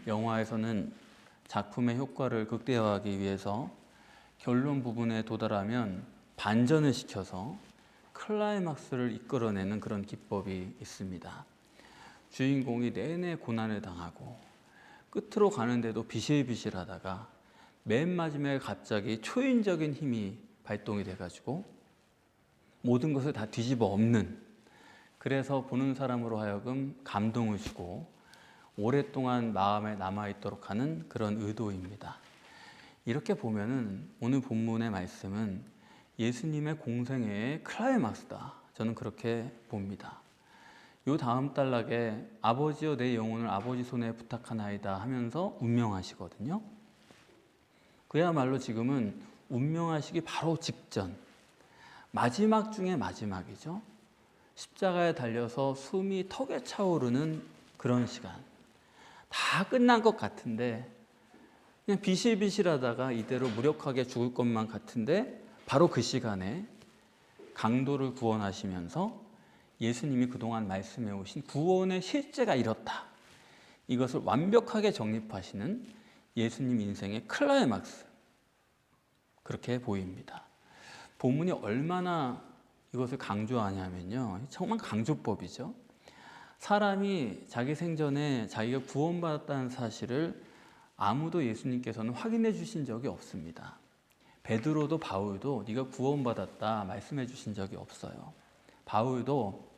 영화에서는 작품의 효과를 극대화하기 위해서 결론 부분에 도달하면 반전을 시켜서 클라이막스를 이끌어내는 그런 기법이 있습니다. 주인공이 내내 고난을 당하고 끝으로 가는데도 비실비실하다가 맨 마지막에 갑자기 초인적인 힘이 발동이 돼가지고 모든 것을 다 뒤집어 엎는, 그래서 보는 사람으로 하여금 감동을 주고 오랫동안 마음에 남아있도록 하는 그런 의도입니다. 이렇게 보면은 오늘 본문의 말씀은 예수님의 공생애의 클라이막스다, 저는 그렇게 봅니다. 요 다음 단락에 아버지여 내 영혼을 아버지 손에 부탁하나이다 하면서 운명하시거든요. 그야말로 지금은 운명하시기 바로 직전, 마지막 중에 마지막이죠. 십자가에 달려서 숨이 턱에 차오르는 그런 시간, 다 끝난 것 같은데 그냥 비실비실하다가 이대로 무력하게 죽을 것만 같은데 바로 그 시간에 강도를 구원하시면서 예수님이 그동안 말씀해 오신 구원의 실제가 이렇다, 이것을 완벽하게 정립하시는 예수님 인생의 클라이막스, 그렇게 보입니다. 본문이 얼마나 이것을 강조하냐면요, 정말 강조법이죠. 사람이 자기 생전에 자기가 구원받았다는 사실을 아무도 예수님께서는 확인해 주신 적이 없습니다. 베드로도 바울도 네가 구원받았다 말씀해 주신 적이 없어요. 바울도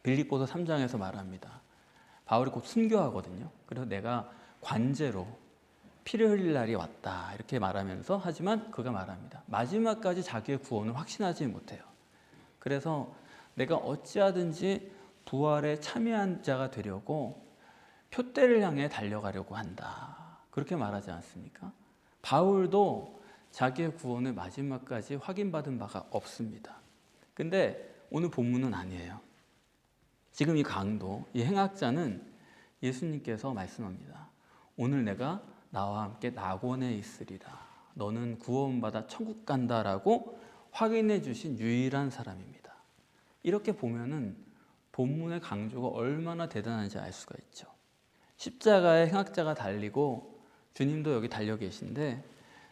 빌립보서 3장에서 말합니다. 바울이 곧 순교하거든요. 그래서 내가 관제로 피를 흘릴 날이 왔다 이렇게 말하면서, 하지만 그가 말합니다. 마지막까지 자기의 구원을 확신하지 못해요. 그래서 내가 어찌하든지 부활에 참여한 자가 되려고 표대를 향해 달려가려고 한다, 그렇게 말하지 않습니까? 바울도 자기의 구원을 마지막까지 확인받은 바가 없습니다. 근데 오늘 본문은 아니에요. 지금 이 강도, 이 행악자는 예수님께서 말씀합니다. 오늘 내가 나와 함께 낙원에 있으리라. 너는 구원받아 천국 간다라고 확인해 주신 유일한 사람입니다. 이렇게 보면은 본문의 강조가 얼마나 대단한지 알 수가 있죠. 십자가에 행악자가 달리고 주님도 여기 달려 계신데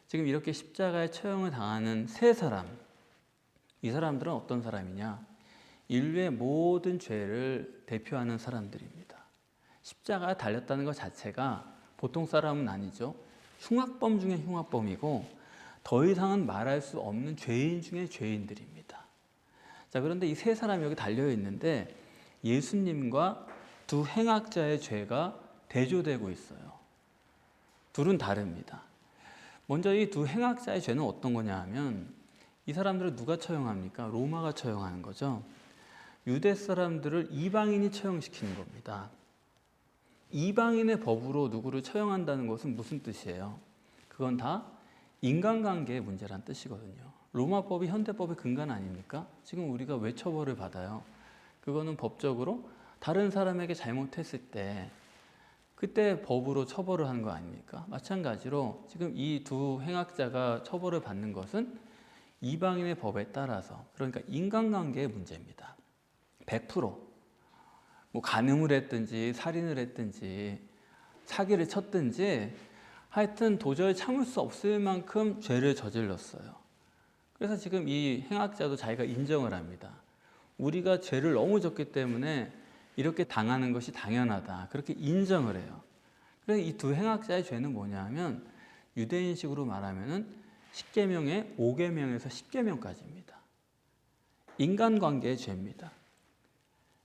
지금 이렇게 십자가에 처형을 당하는 세 사람, 이 사람들은 어떤 사람이냐? 인류의 모든 죄를 대표하는 사람들입니다. 십자가에 달렸다는 것 자체가 보통 사람은 아니죠. 흉악범 중에 흉악범이고 더 이상은 말할 수 없는 죄인 중에 죄인들입니다. 자, 그런데 이 세 사람이 여기 달려 있는데 예수님과 두 행악자의 죄가 대조되고 있어요. 둘은 다릅니다. 먼저 이 두 행악자의 죄는 어떤 거냐 하면, 이 사람들을 누가 처형합니까? 로마가 처형하는 거죠. 유대 사람들을 이방인이 처형시키는 겁니다. 이방인의 법으로 누구를 처형한다는 것은 무슨 뜻이에요? 그건 다 인간관계의 문제란 뜻이거든요. 로마법이 현대법의 근간 아닙니까? 지금 우리가 왜 처벌을 받아요? 그거는 법적으로 다른 사람에게 잘못했을 때 그때 법으로 처벌을 하는 거 아닙니까? 마찬가지로 지금 이 두 행악자가 처벌을 받는 것은 이방인의 법에 따라서, 그러니까 인간관계의 문제입니다. 100% 뭐 간음을 했든지 살인을 했든지 사기를 쳤든지 하여튼 도저히 참을 수 없을 만큼 죄를 저질렀어요. 그래서 지금 이 행악자도 자기가 인정을 합니다. 우리가 죄를 너무 졌기 때문에 이렇게 당하는 것이 당연하다, 그렇게 인정을 해요. 그래서 이 두 행악자의 죄는 뭐냐 하면 유대인식으로 말하면은 10계명의 5계명에서 10계명까지입니다. 인간관계의 죄입니다.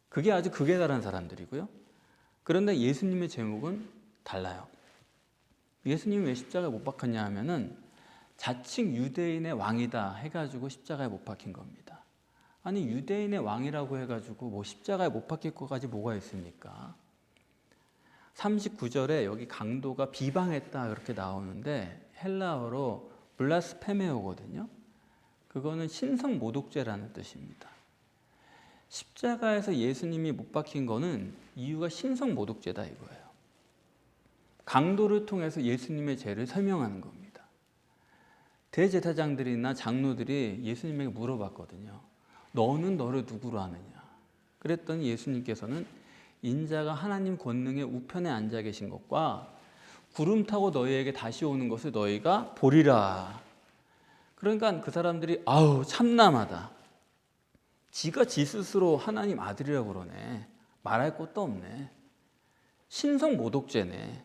그게 아주 극에 달한 사람들이고요. 그런데 예수님의 제목은 달라요. 예수님이 왜 십자가에 못 박혔냐 하면은 자칭 유대인의 왕이다 해가지고 십자가에 못 박힌 겁니다. 아니, 유대인의 왕이라고 해가지고 뭐 십자가에 못 박힐 것까지 뭐가 있습니까? 39절에 여기 강도가 비방했다 그렇게 나오는데 헬라어로 블라스페메오거든요. 그거는 신성 모독죄라는 뜻입니다. 십자가에서 예수님이 못 박힌 거는 이유가 신성 모독죄다 이거예요. 강도를 통해서 예수님의 죄를 설명하는 겁니다. 대제사장들이나 장로들이 예수님에게 물어봤거든요. 너는 너를 누구로 아느냐? 그랬더니 예수님께서는 인자가 하나님 권능의 우편에 앉아 계신 것과 구름 타고 너희에게 다시 오는 것을 너희가 보리라. 그러니까 그 사람들이 아우 참남하다. 지가 지 스스로 하나님 아들이라고 그러네. 말할 것도 없네. 신성 모독죄네.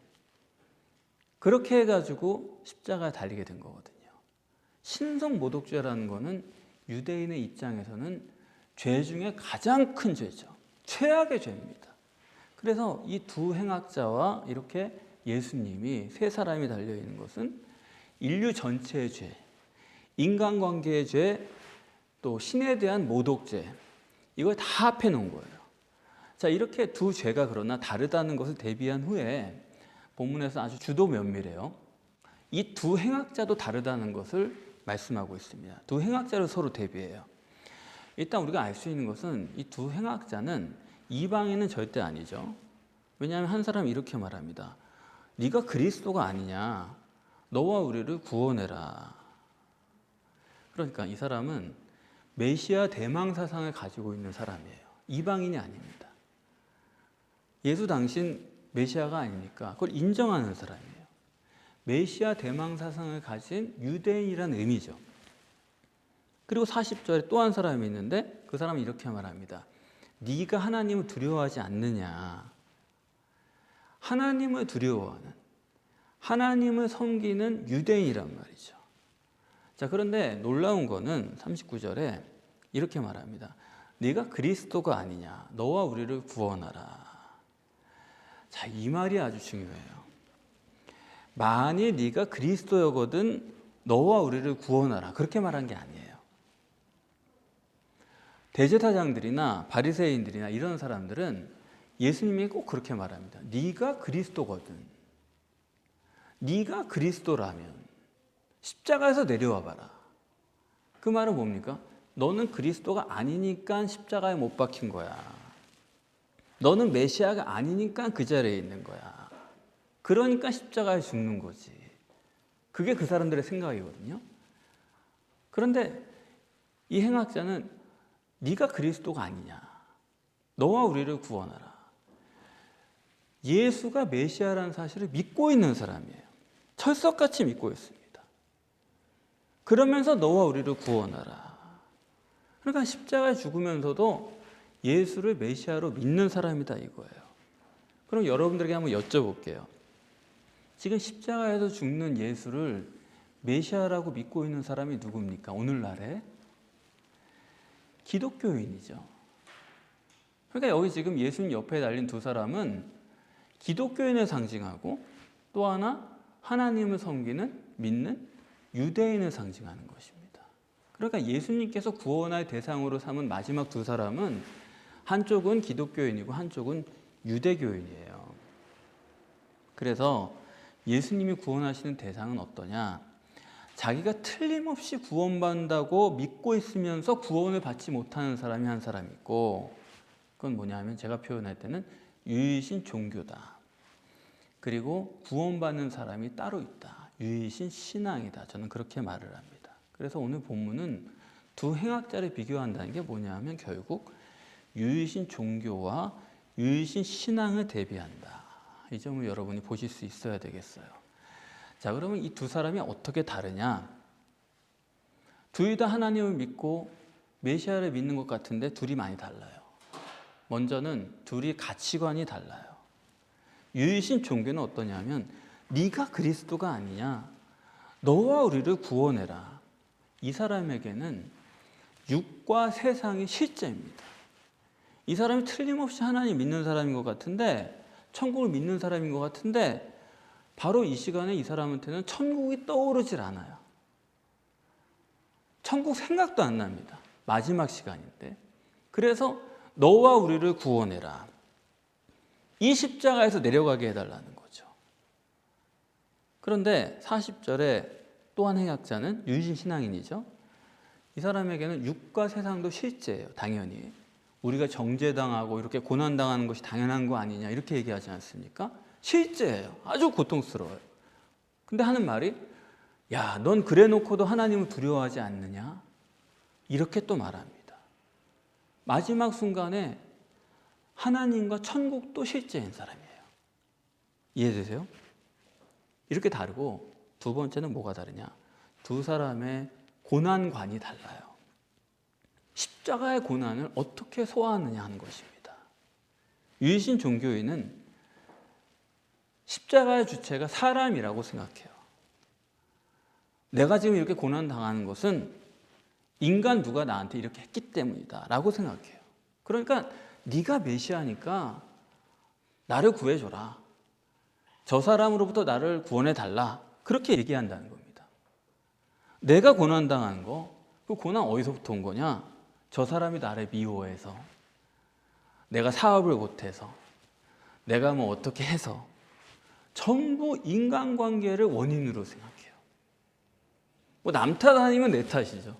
그렇게 해가지고 십자가에 달리게 된 거거든요. 신성 모독죄라는 거는 유대인의 입장에서는 죄 중에 가장 큰 죄죠. 최악의 죄입니다. 그래서 이 두 행악자와 이렇게 예수님이 세 사람이 달려있는 것은 인류 전체의 죄, 인간관계의 죄, 또 신에 대한 모독죄, 이걸 다 합해 놓은 거예요. 자, 이렇게 두 죄가 그러나 다르다는 것을 대비한 후에 본문에서 아주 주도 면밀해요. 이 두 행악자도 다르다는 것을 말씀하고 있습니다. 두 행악자를 서로 대비해요. 일단 우리가 알 수 있는 것은 이 두 행악자는 이방인은 절대 아니죠. 왜냐하면 한 사람이 이렇게 말합니다. 네가 그리스도가 아니냐? 너와 우리를 구원해라. 그러니까 이 사람은 메시아 대망 사상을 가지고 있는 사람이에요. 이방인이 아닙니다. 예수 당신 메시아가 아니니까 그걸 인정하는 사람이에요. 메시아 대망 사상을 가진 유대인이라는 의미죠. 그리고 40절에 또 한 사람이 있는데 그 사람은 이렇게 말합니다. 네가 하나님을 두려워하지 않느냐. 하나님을 두려워하는, 하나님을 섬기는 유대인이란 말이죠. 자, 그런데 놀라운 거는 39절에 이렇게 말합니다. 네가 그리스도가 아니냐. 너와 우리를 구원하라. 자, 이 말이 아주 중요해요. 만일 네가 그리스도여거든 너와 우리를 구원하라. 그렇게 말한 게 아니에요. 대제사장들이나 바리새인들이나 이런 사람들은 예수님이 꼭 그렇게 말합니다. 네가 그리스도거든. 네가 그리스도라면 십자가에서 내려와 봐라. 그 말은 뭡니까? 너는 그리스도가 아니니까 십자가에 못 박힌 거야. 너는 메시아가 아니니까 그 자리에 있는 거야. 그러니까 십자가에 죽는 거지. 그게 그 사람들의 생각이거든요. 그런데 이 행악자는 네가 그리스도가 아니냐. 너와 우리를 구원하라. 예수가 메시아라는 사실을 믿고 있는 사람이에요. 철석같이 믿고 있습니다. 그러면서 너와 우리를 구원하라. 그러니까 십자가에 죽으면서도 예수를 메시아로 믿는 사람이다 이거예요. 그럼 여러분들에게 한번 여쭤볼게요. 지금 십자가에서 죽는 예수를 메시아라고 믿고 있는 사람이 누굽니까? 오늘날에? 기독교인이죠. 그러니까 여기 지금 예수님 옆에 달린 두 사람은 기독교인을 상징하고 또 하나 하나님을 섬기는, 믿는 유대인을 상징하는 것입니다. 그러니까 예수님께서 구원할 대상으로 삼은 마지막 두 사람은 한쪽은 기독교인이고 한쪽은 유대교인이에요. 그래서 예수님이 구원하시는 대상은 어떠냐? 자기가 틀림없이 구원받는다고 믿고 있으면서 구원을 받지 못하는 사람이 한 사람 있고, 그건 뭐냐면 제가 표현할 때는 유일신 종교다. 그리고 구원받는 사람이 따로 있다. 유일신 신앙이다. 저는 그렇게 말을 합니다. 그래서 오늘 본문은 두 행악자를 비교한다는 게 뭐냐면 결국 유일신 종교와 유일신 신앙을 대비한다. 이 점을 여러분이 보실 수 있어야 되겠어요. 자, 그러면 이 두 사람이 어떻게 다르냐? 둘 다 하나님을 믿고 메시아를 믿는 것 같은데 둘이 많이 달라요. 먼저는 둘이 가치관이 달라요. 유일신 종교는 어떠냐면 네가 그리스도가 아니냐? 너와 우리를 구원해라. 이 사람에게는 육과 세상이 실제입니다. 이 사람이 틀림없이 하나님 믿는 사람인 것 같은데, 천국을 믿는 사람인 것 같은데 바로 이 시간에 이 사람한테는 천국이 떠오르질 않아요. 천국 생각도 안 납니다. 마지막 시간인데. 그래서 너와 우리를 구원해라. 이 십자가에서 내려가게 해달라는 거죠. 그런데 40절에 또 한 행악자는 유일신 신앙인이죠. 이 사람에게는 육과 세상도 실제예요. 당연히. 우리가 정죄당하고 이렇게 고난당하는 것이 당연한 거 아니냐 이렇게 얘기하지 않습니까? 실제예요. 아주 고통스러워요. 근데 하는 말이 야, 넌 그래 놓고도 하나님을 두려워하지 않느냐? 이렇게 또 말합니다. 마지막 순간에 하나님과 천국도 실제인 사람이에요. 이해되세요? 이렇게 다르고, 두 번째는 뭐가 다르냐? 두 사람의 고난관이 달라요. 십자가의 고난을 어떻게 소화하느냐 하는 것입니다. 유일신 종교인은 십자가의 주체가 사람이라고 생각해요. 내가 지금 이렇게 고난당하는 것은 인간 누가 나한테 이렇게 했기 때문이다 라고 생각해요. 그러니까 네가 메시아니까 나를 구해줘라. 저 사람으로부터 나를 구원해달라. 그렇게 얘기한다는 겁니다. 내가 고난당하는 거, 그 고난 어디서부터 온 거냐? 저 사람이 나를 미워해서, 내가 사업을 못해서, 내가 뭐 어떻게 해서, 전부 인간관계를 원인으로 생각해요. 뭐 남 탓 아니면 내 탓이죠.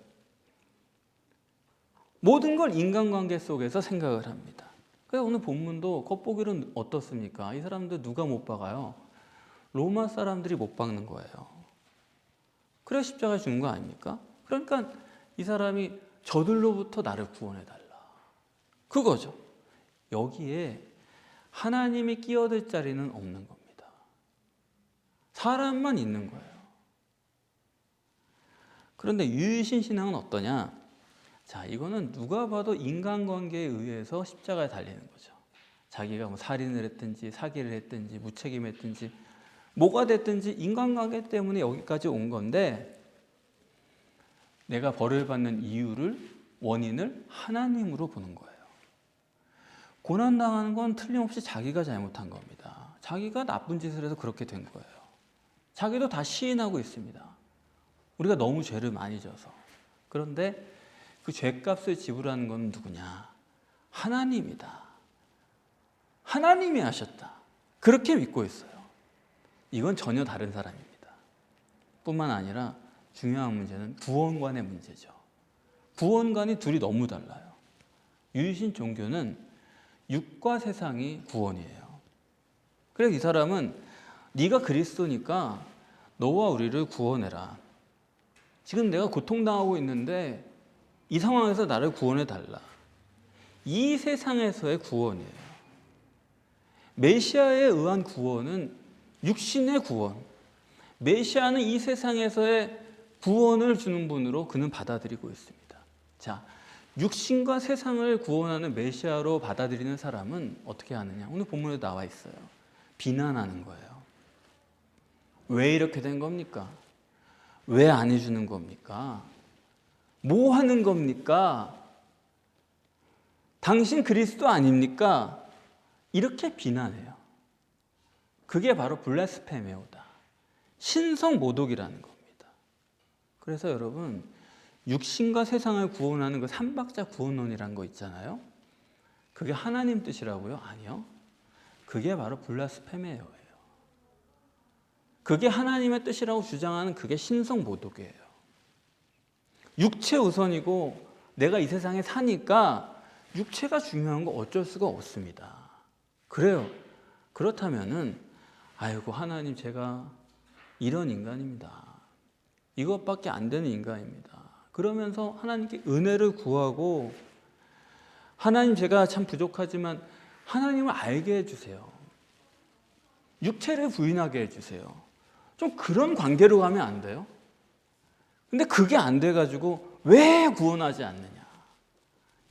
모든 걸 인간관계 속에서 생각을 합니다. 그래서 오늘 본문도 겉보기로는 어떻습니까? 이 사람들 누가 못 박아요? 로마 사람들이 못 박는 거예요. 그래 십자가에 죽는 거 아닙니까? 그러니까 이 사람이 저들로부터 나를 구원해달라. 그거죠. 여기에 하나님이 끼어들 자리는 없는 겁니다. 사람만 있는 거예요. 그런데 유일신 신앙은 어떠냐? 자, 이거는 누가 봐도 인간관계에 의해서 십자가에 달리는 거죠. 자기가 뭐 살인을 했든지 사기를 했든지 무책임했든지 뭐가 됐든지 인간관계 때문에 여기까지 온 건데, 내가 벌을 받는 이유를, 원인을 하나님으로 보는 거예요. 고난당하는 건 틀림없이 자기가 잘못한 겁니다. 자기가 나쁜 짓을 해서 그렇게 된 거예요. 자기도 다 시인하고 있습니다. 우리가 너무 죄를 많이 져서. 그런데 그 죄값을 지불하는 건 누구냐? 하나님이다. 하나님이 하셨다. 그렇게 믿고 있어요. 이건 전혀 다른 사람입니다. 뿐만 아니라 중요한 문제는 구원관의 문제죠. 구원관이 둘이 너무 달라요. 유일신 종교는 육과 세상이 구원이에요. 그래서 이 사람은 네가 그리스도니까 너와 우리를 구원해라. 지금 내가 고통당하고 있는데 이 상황에서 나를 구원해달라. 이 세상에서의 구원이에요. 메시아에 의한 구원은 육신의 구원. 메시아는 이 세상에서의 구원을 주는 분으로 그는 받아들이고 있습니다. 자, 육신과 세상을 구원하는 메시아로 받아들이는 사람은 어떻게 하느냐? 오늘 본문에 나와 있어요. 비난하는 거예요. 왜 이렇게 된 겁니까? 왜 안 해주는 겁니까? 뭐 하는 겁니까? 당신 그리스도 아닙니까? 이렇게 비난해요. 그게 바로 블라스페메오다. 신성 모독이라는 겁니다. 그래서 여러분, 육신과 세상을 구원하는 그 삼박자 구원론이라는 거 있잖아요. 그게 하나님 뜻이라고요? 아니요. 그게 바로 블라스페메오예요. 그게 하나님의 뜻이라고 주장하는 그게 신성 모독이에요. 육체 우선이고 내가 이 세상에 사니까 육체가 중요한 거 어쩔 수가 없습니다. 그래요. 그렇다면은 아이고 하나님 제가 이런 인간입니다. 이것밖에 안 되는 인간입니다. 그러면서 하나님께 은혜를 구하고 하나님 제가 참 부족하지만 하나님을 알게 해주세요. 육체를 부인하게 해주세요. 좀 그런 관계로 가면 안 돼요? 근데 그게 안 돼가지고 왜 구원하지 않느냐?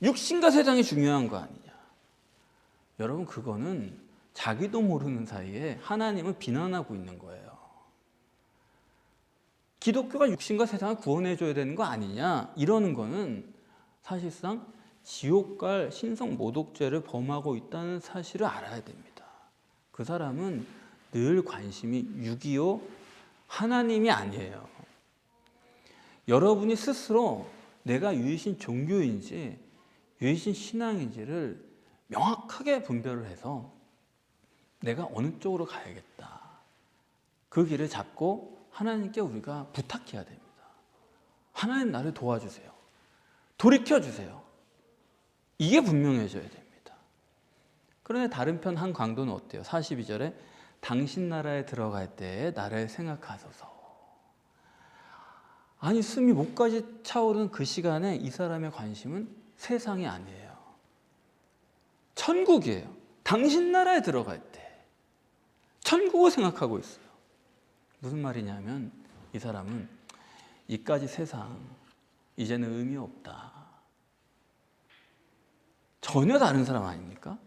육신과 세상이 중요한 거 아니냐? 여러분 그거는 자기도 모르는 사이에 하나님을 비난하고 있는 거예요. 기독교가 육신과 세상을 구원해줘야 되는 거 아니냐? 이러는 거는 사실상 지옥 갈 신성 모독죄를 범하고 있다는 사실을 알아야 됩니다. 그 사람은 늘 관심이 6.25 하나님이 아니에요. 여러분이 스스로 내가 유일신 종교인지 유일신 신앙인지를 명확하게 분별을 해서 내가 어느 쪽으로 가야겠다. 그 길을 잡고 하나님께 우리가 부탁해야 됩니다. 하나님 나를 도와주세요. 돌이켜주세요. 이게 분명해져야 됩니다. 그런데 다른 편 한 강도는 어때요? 42절에 당신 나라에 들어갈 때에 나를 생각하소서. 아니 숨이 목까지 차오르는 그 시간에 이 사람의 관심은 세상이 아니에요. 천국이에요. 당신 나라에 들어갈 때 천국을 생각하고 있어요. 무슨 말이냐면 이 사람은 이까지 세상 이제는 의미 없다. 전혀 다른 사람 아닙니까?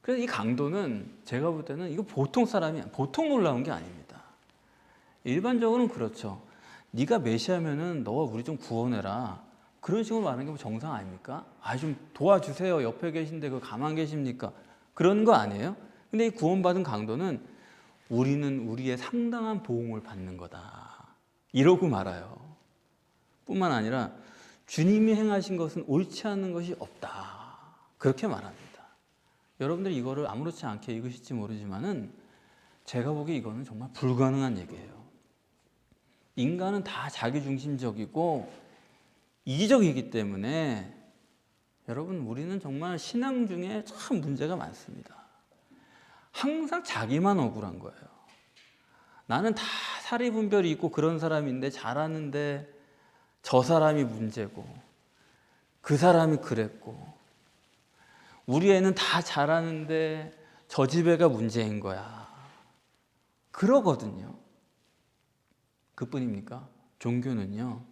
그래서 이 강도는 제가 볼 때는 이거 보통 사람이 보통 놀라운 게 아닙니다. 일반적으로는 그렇죠. 네가 메시아면은 너가 우리 좀 구원해라. 그런 식으로 말하는 게 뭐 정상 아닙니까? 좀 도와주세요. 옆에 계신데 그 가만 계십니까? 그런 거 아니에요? 근데 이 구원받은 강도는 우리는 우리의 상당한 보응을 받는 거다. 이러고 말아요. 뿐만 아니라 주님이 행하신 것은 옳지 않은 것이 없다. 그렇게 말합니다. 여러분들 이거를 아무렇지 않게 읽으실지 모르지만은 제가 보기에 이거는 정말 불가능한 얘기예요. 인간은 다 자기중심적이고 이기적이기 때문에 여러분 우리는 정말 신앙 중에 참 문제가 많습니다. 항상 자기만 억울한 거예요. 나는 다 사리분별이 있고 그런 사람인데 잘하는데 저 사람이 문제고 그 사람이 그랬고 우리 애는 다 잘하는데 저 집 애가 문제인 거야. 그러거든요. 그뿐입니까? 종교는요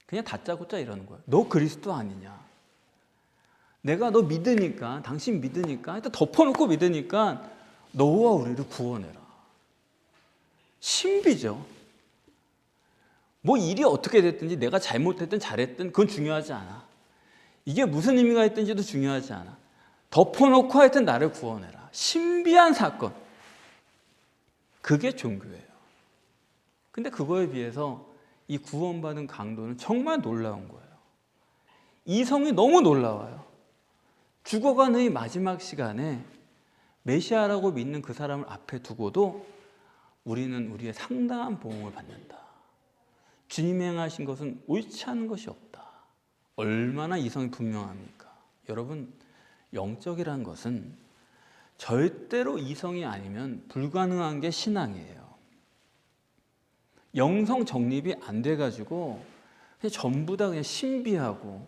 그냥 다짜고짜 이러는 거예요. 너 그리스도 아니냐? 내가 너 믿으니까 당신 믿으니까 일단 덮어놓고 믿으니까 너와 우리를 구원해라. 신비죠. 뭐 일이 어떻게 됐든지 내가 잘못했든 잘했든 그건 중요하지 않아. 이게 무슨 의미가 있든지도 중요하지 않아. 덮어놓고 하여튼 나를 구원해라. 신비한 사건. 그게 종교예요. 근데 그거에 비해서 이 구원받은 강도는 정말 놀라운 거예요. 이성이 너무 놀라워요. 죽어가는 이 마지막 시간에 메시아라고 믿는 그 사람을 앞에 두고도 우리는 우리의 상당한 보응을 받는다. 주님이 행하신 것은 옳지 않은 것이 없다. 얼마나 이성이 분명합니까? 여러분, 영적이라는 것은 절대로 이성이 아니면 불가능한 게 신앙이에요. 영성 정립이 안 돼가지고 그냥 전부 다 그냥 신비하고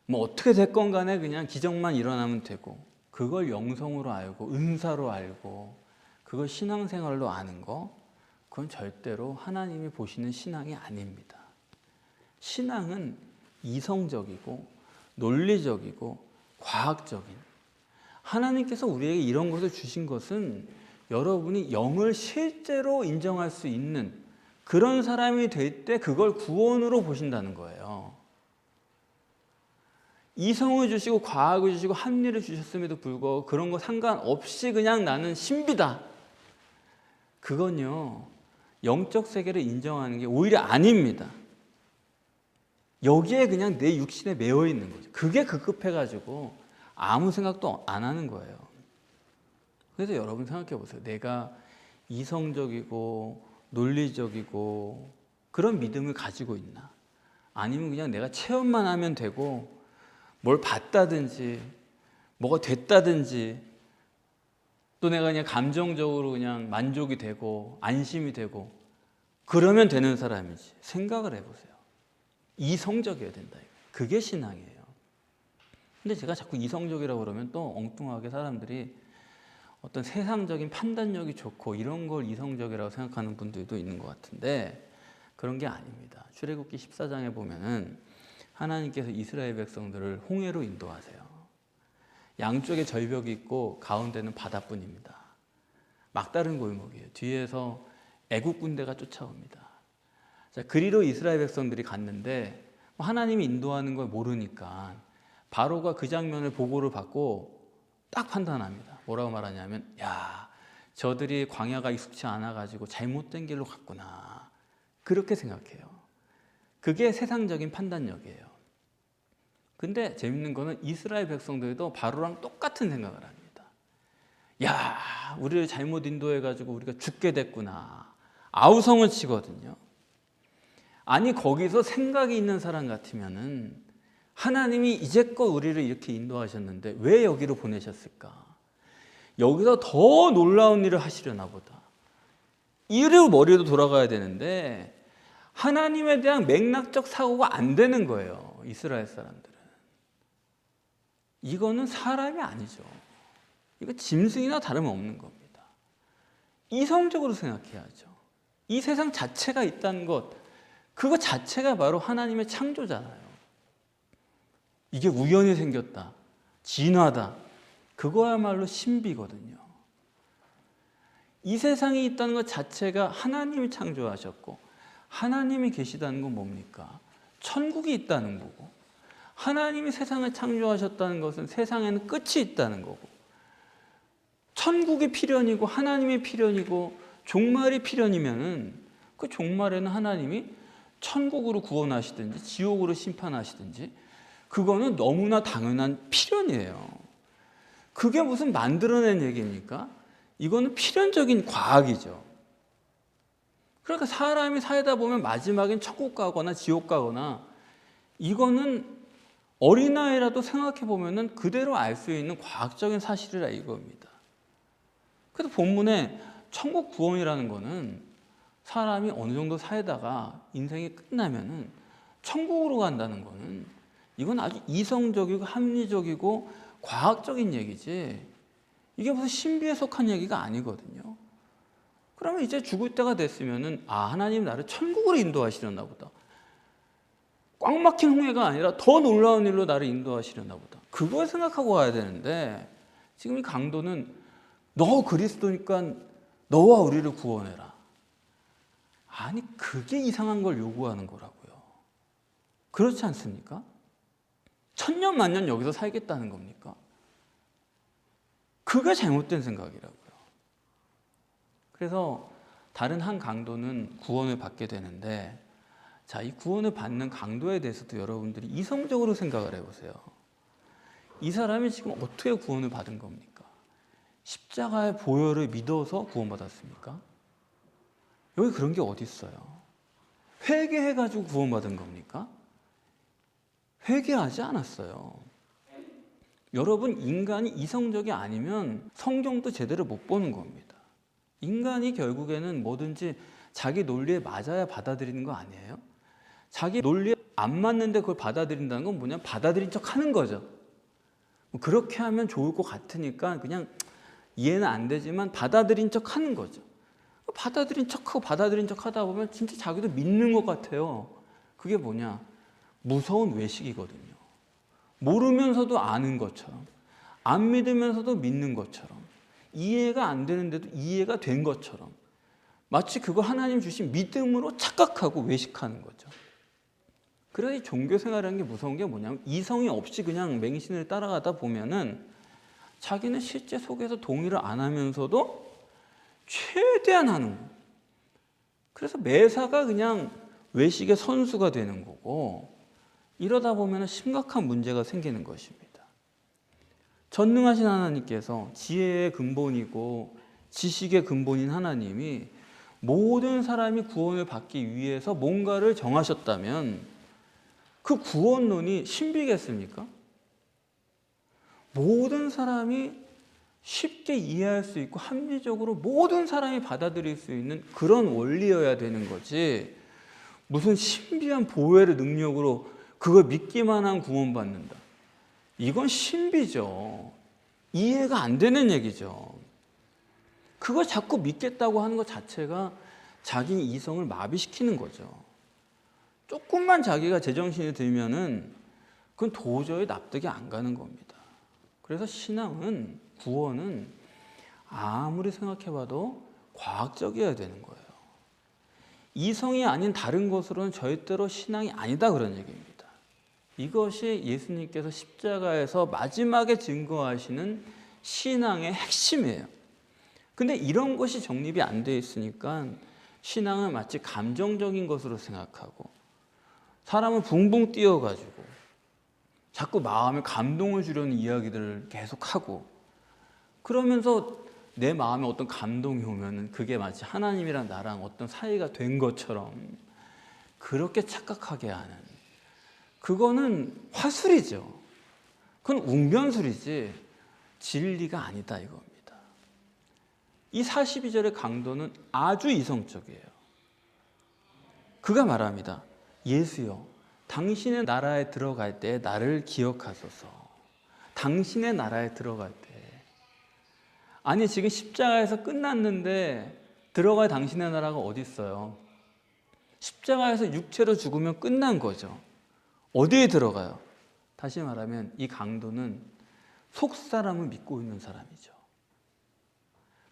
뭐 어떻게 됐건 간에 그냥 기적만 일어나면 되고 그걸 영성으로 알고 은사로 알고 그걸 신앙생활로 아는 거 그건 절대로 하나님이 보시는 신앙이 아닙니다. 신앙은 이성적이고 논리적이고 과학적인 하나님께서 우리에게 이런 것을 주신 것은 여러분이 영을 실제로 인정할 수 있는 그런 사람이 될 때 그걸 구원으로 보신다는 거예요. 이성을 주시고 과학을 주시고 합리를 주셨음에도 불구하고 그런 거 상관없이 그냥 나는 신비다. 그건요. 영적 세계를 인정하는 게 오히려 아닙니다. 여기에 그냥 내 육신에 매여 있는 거죠. 그게 급급해가지고 아무 생각도 안 하는 거예요. 그래서 여러분 생각해 보세요. 내가 이성적이고 논리적이고 그런 믿음을 가지고 있나? 아니면 그냥 내가 체험만 하면 되고 뭘 봤다든지 뭐가 됐다든지 또 내가 그냥 감정적으로 그냥 만족이 되고 안심이 되고 그러면 되는 사람이지. 생각을 해보세요. 이성적이어야 된다. 그게 신앙이에요. 근데 제가 자꾸 이성적이라고 그러면 또 엉뚱하게 사람들이 어떤 세상적인 판단력이 좋고 이런 걸 이성적이라고 생각하는 분들도 있는 것 같은데 그런 게 아닙니다. 출애굽기 14장에 보면은 하나님께서 이스라엘 백성들을 홍해로 인도하세요. 양쪽에 절벽이 있고 가운데는 바다뿐입니다. 막다른 골목이에요. 뒤에서 애국 군대가 쫓아옵니다. 자, 그리로 이스라엘 백성들이 갔는데 하나님이 인도하는 걸 모르니까 바로가 그 장면을 보고를 받고 딱 판단합니다. 뭐라고 말하냐면 야, 저들이 광야가 익숙치 않아가지고 잘못된 길로 갔구나. 그렇게 생각해요. 그게 세상적인 판단력이에요. 근데 재밌는 거는 이스라엘 백성들도 바로랑 똑같은 생각을 합니다. 야, 우리를 잘못 인도해가지고 우리가 죽게 됐구나. 아우성을 치거든요. 아니 거기서 생각이 있는 사람 같으면은 하나님이 이제껏 우리를 이렇게 인도하셨는데 왜 여기로 보내셨을까? 여기서 더 놀라운 일을 하시려나 보다. 이래로 머리도 돌아가야 되는데 하나님에 대한 맥락적 사고가 안 되는 거예요. 이스라엘 사람들은. 이거는 사람이 아니죠. 이거 짐승이나 다름없는 겁니다. 이성적으로 생각해야죠. 이 세상 자체가 있다는 것, 그거 자체가 바로 하나님의 창조잖아요. 이게 우연히 생겼다, 진화다, 그거야말로 신비거든요. 이 세상이 있다는 것 자체가 하나님이 창조하셨고, 하나님이 계시다는 건 뭡니까? 천국이 있다는 거고, 하나님이 세상을 창조하셨다는 것은 세상에는 끝이 있다는 거고, 천국이 필연이고 하나님이 필연이고 종말이 필연이면은 그 종말에는 하나님이 천국으로 구원하시든지 지옥으로 심판하시든지 그거는 너무나 당연한 필연이에요. 그게 무슨 만들어낸 얘기입니까? 이거는 필연적인 과학이죠. 그러니까 사람이 살다 보면 마지막엔 천국 가거나 지옥 가거나, 이거는 어린아이라도 생각해 보면은 그대로 알 수 있는 과학적인 사실이라 이겁니다. 그래서 본문에 천국 구원이라는 거는 사람이 어느 정도 살다가 인생이 끝나면은 천국으로 간다는 거는, 이건 아주 이성적이고 합리적이고 과학적인 얘기지, 이게 무슨 신비에 속한 얘기가 아니거든요. 그러면 이제 죽을 때가 됐으면은, 아, 하나님 나를 천국으로 인도하시려나 보다, 꽉 막힌 홍해가 아니라 더 놀라운 일로 나를 인도하시려나 보다, 그걸 생각하고 와야 되는데, 지금 이 강도는 너 그리스도니까 너와 우리를 구원해라. 아니, 그게 이상한 걸 요구하는 거라고요. 그렇지 않습니까? 천년 만년 여기서 살겠다는 겁니까? 그게 잘못된 생각이라고요. 그래서 다른 한 강도는 구원을 받게 되는데, 자, 이 구원을 받는 강도에 대해서도 여러분들이 이성적으로 생각을 해보세요. 이 사람이 지금 어떻게 구원을 받은 겁니까? 십자가의 보혈을 믿어서 구원받았습니까? 여기 그런 게 어디 있어요? 회개해가지고 구원받은 겁니까? 회개하지 않았어요. 여러분, 인간이 이성적이 아니면 성경도 제대로 못 보는 겁니다. 인간이 결국에는 뭐든지 자기 논리에 맞아야 받아들이는 거 아니에요? 자기 논리에 안 맞는데 그걸 받아들인다는 건 뭐냐? 받아들인 척 하는 거죠. 그렇게 하면 좋을 것 같으니까 그냥 이해는 안 되지만 받아들인 척 하는 거죠. 받아들인 척하고 받아들인 척 하다 보면 진짜 자기도 믿는 것 같아요. 그게 뭐냐? 무서운 외식이거든요. 모르면서도 아는 것처럼, 안 믿으면서도 믿는 것처럼, 이해가 안 되는데도 이해가 된 것처럼, 마치 그걸 하나님 주신 믿음으로 착각하고 외식하는 거죠. 그래서 이 종교 생활이라는 게 무서운 게 뭐냐면, 이성이 없이 그냥 맹신을 따라가다 보면은 자기는 실제 속에서 동의를 안 하면서도 최대한 하는 거예요. 그래서 매사가 그냥 외식의 선수가 되는 거고, 이러다 보면 심각한 문제가 생기는 것입니다. 전능하신 하나님께서 지혜의 근본이고 지식의 근본인 하나님이 모든 사람이 구원을 받기 위해서 뭔가를 정하셨다면 그 구원론이 신비겠습니까? 모든 사람이 쉽게 이해할 수 있고 합리적으로 모든 사람이 받아들일 수 있는 그런 원리여야 되는 거지, 무슨 신비한 보혈의 능력으로 그걸 믿기만 한 구원받는다, 이건 신비죠. 이해가 안 되는 얘기죠. 그걸 자꾸 믿겠다고 하는 것 자체가 자기 이성을 마비시키는 거죠. 조금만 자기가 제정신이 들면은 그건 도저히 납득이 안 가는 겁니다. 그래서 신앙은, 구원은 아무리 생각해봐도 과학적이어야 되는 거예요. 이성이 아닌 다른 것으로는 절대로 신앙이 아니다, 그런 얘기입니다. 이것이 예수님께서 십자가에서 마지막에 증거하시는 신앙의 핵심이에요. 근데 이런 것이 정립이 안 돼 있으니까 신앙은 마치 감정적인 것으로 생각하고, 사람은 붕붕 뛰어가지고 자꾸 마음에 감동을 주려는 이야기들을 계속하고, 그러면서 내 마음에 어떤 감동이 오면 그게 마치 하나님이랑 나랑 어떤 사이가 된 것처럼 그렇게 착각하게 하는, 그거는 화술이죠. 그건 웅변술이지 진리가 아니다, 이겁니다. 이 42절의 강도는 아주 이성적이에요. 그가 말합니다. 예수여, 당신의 나라에 들어갈 때 나를 기억하소서. 당신의 나라에 들어갈 때, 아니 지금 십자가에서 끝났는데 들어갈 당신의 나라가 어디 있어요? 십자가에서 육체로 죽으면 끝난 거죠. 어디에 들어가요? 다시 말하면 이 강도는 속사람을 믿고 있는 사람이죠.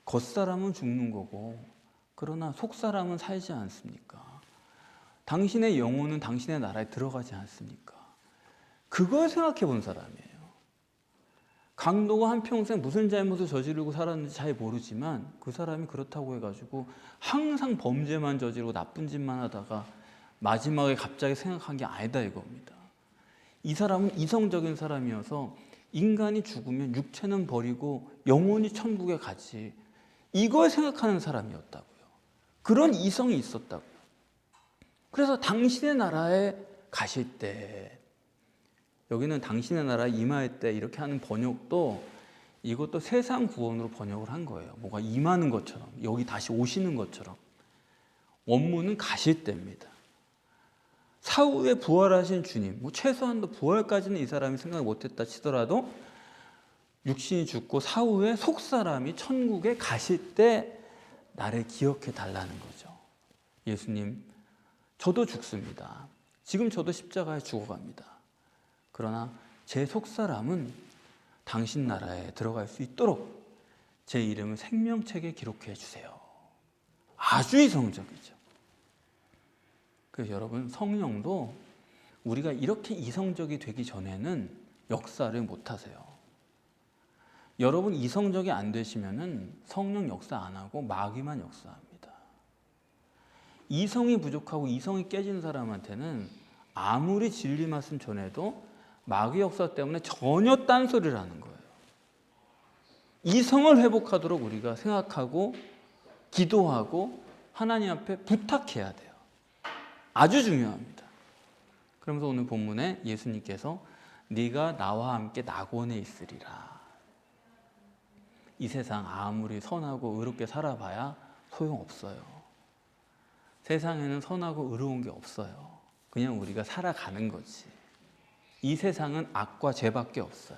겉사람은 죽는 거고, 그러나 속사람은 살지 않습니까? 당신의 영혼은 당신의 나라에 들어가지 않습니까? 그걸 생각해 본 사람이에요. 강도가 한평생 무슨 잘못을 저지르고 살았는지 잘 모르지만 그 사람이 그렇다고 해가지고 항상 범죄만 저지르고 나쁜 짓만 하다가 마지막에 갑자기 생각한 게 아니다 이겁니다. 이 사람은 이성적인 사람이어서 인간이 죽으면 육체는 버리고 영혼이 천국에 가지, 이걸 생각하는 사람이었다고요. 그런 이성이 있었다고요. 그래서 당신의 나라에 가실 때, 여기는 당신의 나라에 임할 때 이렇게 하는 번역도 이것도 세상 구원으로 번역을 한 거예요. 뭐가 임하는 것처럼, 여기 다시 오시는 것처럼. 원문은 가실 때입니다. 사후에 부활하신 주님, 뭐 최소한도 부활까지는 이 사람이 생각 못했다 치더라도 육신이 죽고 사후에 속사람이 천국에 가실 때 나를 기억해 달라는 거죠. 예수님, 저도 죽습니다. 지금 저도 십자가에 죽어갑니다. 그러나 제 속사람은 당신 나라에 들어갈 수 있도록 제 이름을 생명책에 기록해 주세요. 아주 이성적이죠. 그래서 여러분, 성령도 우리가 이렇게 이성적이 되기 전에는 역사를 못 하세요. 여러분 이성적이 안 되시면은 성령 역사 안 하고 마귀만 역사합니다. 이성이 부족하고 이성이 깨진 사람한테는 아무리 진리 말씀 전해도 마귀 역사 때문에 전혀 딴소리를 하는 거예요. 이성을 회복하도록 우리가 생각하고 기도하고 하나님 앞에 부탁해야 돼요. 아주 중요합니다. 그러면서 오늘 본문에 예수님께서 네가 나와 함께 낙원에 있으리라. 이 세상 아무리 선하고 의롭게 살아봐야 소용없어요. 세상에는 선하고 의로운 게 없어요. 그냥 우리가 살아가는 거지. 이 세상은 악과 죄밖에 없어요.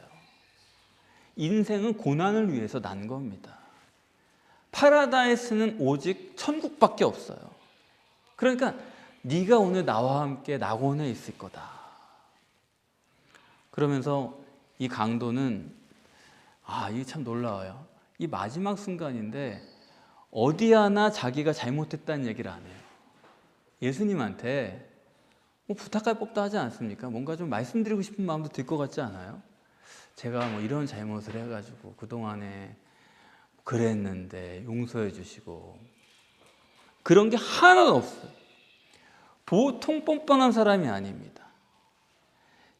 인생은 고난을 위해서 난 겁니다. 파라다이스는 오직 천국밖에 없어요. 그러니까 네가 오늘 나와 함께 낙원에 있을 거다. 그러면서 이 강도는 이게 참 놀라워요. 이 마지막 순간인데 어디 하나 자기가 잘못했다는 얘기를 안 해요. 예수님한테 뭐 부탁할 법도 하지 않습니까? 뭔가 좀 말씀드리고 싶은 마음도 들 것 같지 않아요? 제가 뭐 이런 잘못을 해가지고 그동안에 그랬는데 용서해 주시고, 그런 게 하나도 없어요. 보통 뻔뻔한 사람이 아닙니다.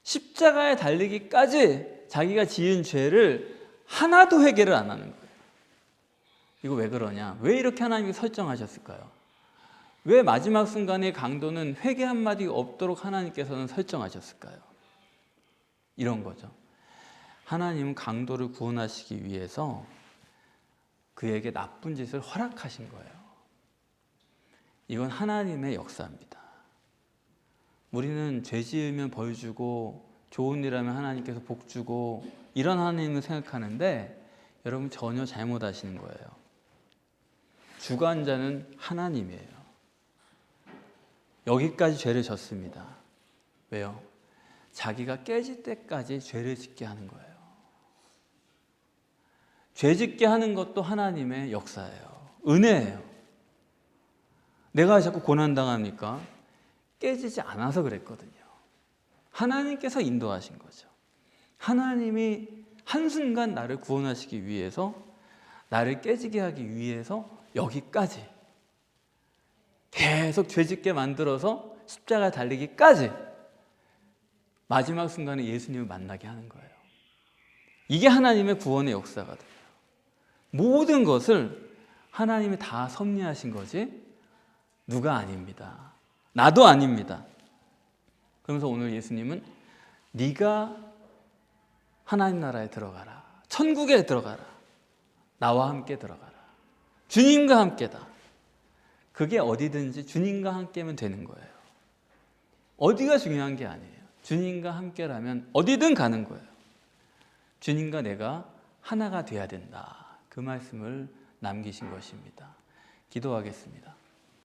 십자가에 달리기까지 자기가 지은 죄를 하나도 회개를 안 하는 거예요. 이거 왜 그러냐? 왜 이렇게 하나님이 설정하셨을까요? 왜 마지막 순간에 강도는 회개 한마디 없도록 하나님께서는 설정하셨을까요? 이런 거죠. 하나님은 강도를 구원하시기 위해서 그에게 나쁜 짓을 허락하신 거예요. 이건 하나님의 역사입니다. 우리는 죄 지으면 벌 주고 좋은 일 하면 하나님께서 복 주고 이런 하나님을 생각하는데, 여러분 전혀 잘못하시는 거예요. 주관자는 하나님이에요. 여기까지 죄를 졌습니다. 왜요? 자기가 깨질 때까지 죄를 짓게 하는 거예요. 죄 짓게 하는 것도 하나님의 역사예요. 은혜예요. 내가 자꾸 고난당합니까? 깨지지 않아서 그랬거든요. 하나님께서 인도하신 거죠. 하나님이 한순간 나를 구원하시기 위해서, 나를 깨지게 하기 위해서 여기까지 계속 죄짓게 만들어서 십자가에 달리기까지 마지막 순간에 예수님을 만나게 하는 거예요. 이게 하나님의 구원의 역사거든요. 모든 것을 하나님이 다 섭리하신 거지 누가 아닙니다. 나도 아닙니다. 그러면서 오늘 예수님은 네가 하나님 나라에 들어가라. 천국에 들어가라. 나와 함께 들어가라. 주님과 함께다. 그게 어디든지 주님과 함께면 되는 거예요. 어디가 중요한 게 아니에요. 주님과 함께라면 어디든 가는 거예요. 주님과 내가 하나가 돼야 된다. 그 말씀을 남기신 것입니다. 기도하겠습니다.